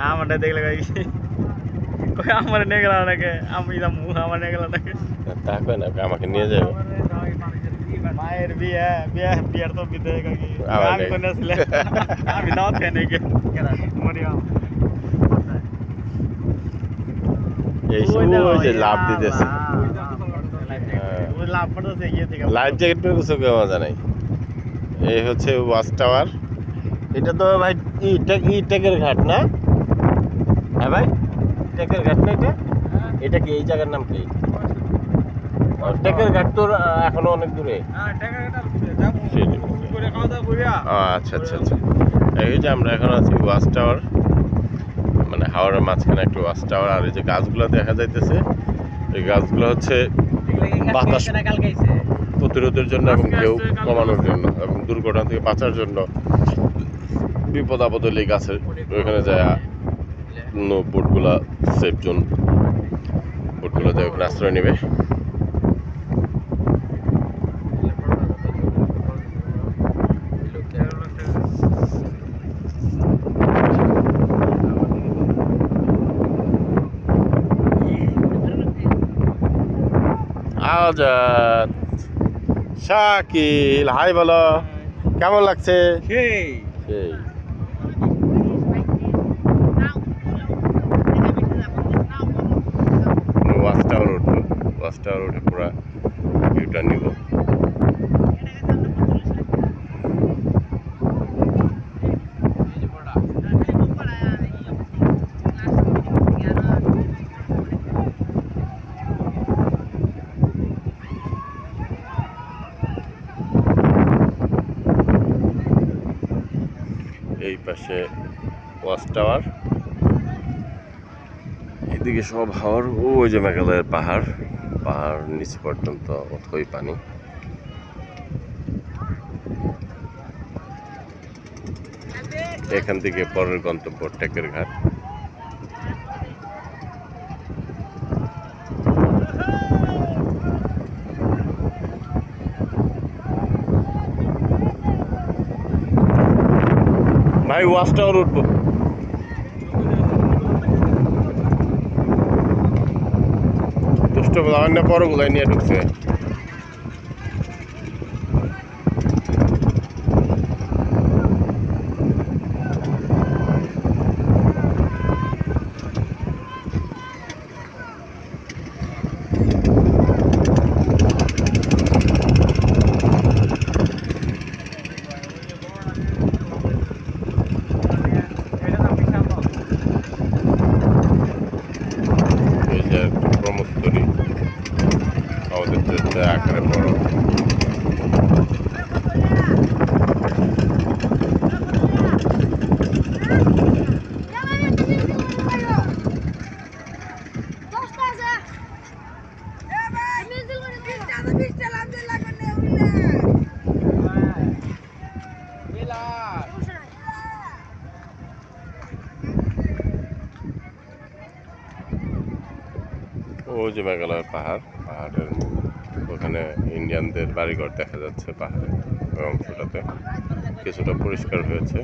আমারটা দেখলে কই আমার নিয়ে গেল নাকি আমি যাবো আমার নিয়ে গেল নাকি তা কই না আমাকে নিয়ে যাবে মায়ের বিয়ার তো বিদে কাকি আবার আমি কোন আসলে আমি দাওয়াত খাই নাকি মরিয়া এই ওই যে লাভ দিতেছে ওই লাভ পড়তেছে ইয়ে থেকে লাইফ জ্যাকেট পরে কিছু মজা নাই। এই হচ্ছে ওয়াচ টাওয়ার। এটা তো ভাই টেকের ঘাট না? হ্যাঁ ভাই টেকের ঘাট না এটা? এটা কি এই জায়গার নাম কি? টেকের ঘাট তো এখনো অনেক দূরে। আচ্ছা আচ্ছা আচ্ছা। এই যে আমরা এখন আছি ওয়াচ টাওয়ার, মানে হাওড়ের মাঝখানে একটা ওয়াচ টাওয়ার। আর এই যে গাছগুলো দেখা যাইতেছে, এই গাছগুলো হচ্ছে বাতাস প্রতিরোধের জন্য এবং ঢেউ কমানোর জন্য এবং দুর্ঘটনা থেকে বাঁচার জন্য। বিপদ আপদ হলে গাছের ওইখানে যায় বোটগুলা সেফ জোন, বোটগুলো যায় ওখানে আশ্রয় নেবে। আজাদ শাকিল হাই বলো, কেমন লাগছে? সেই ওয়াচ টাওয়ার উঠবো, ওয়াচ টাওয়ার উঠে পুরা ভিউটা নিব। এই পাশে ওয়াচ টাওয়ার, এদিকে সব হাওর। ওই যে মেঘালয়ের পাহাড়, পাহাড় নিচ পর্যন্ত অথই পানি। এখান থেকে পরের গন্তব্য টেকের ঘাট। ভাই ওয়াচ টাওয়ার উঠবো। দুষ্ট অন্য পরগুলাই নিয়ে ঢুকছে। প্রমোত্তরী আমাদের দেশে আকারে বড়। ওই যে মেঘালয়ের পাহাড়, পাহাড়ের ওখানে ইন্ডিয়ানদের বাড়িঘর দেখা যাচ্ছে। পাহাড়ের অংশটাতে কিছুটা পরিষ্কার হয়েছে।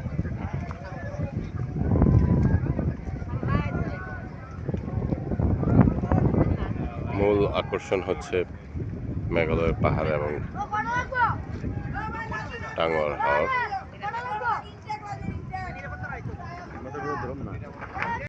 মূল আকর্ষণ হচ্ছে মেঘালয়ের পাহাড় এবং টাঙ্গুয়ার হাওর।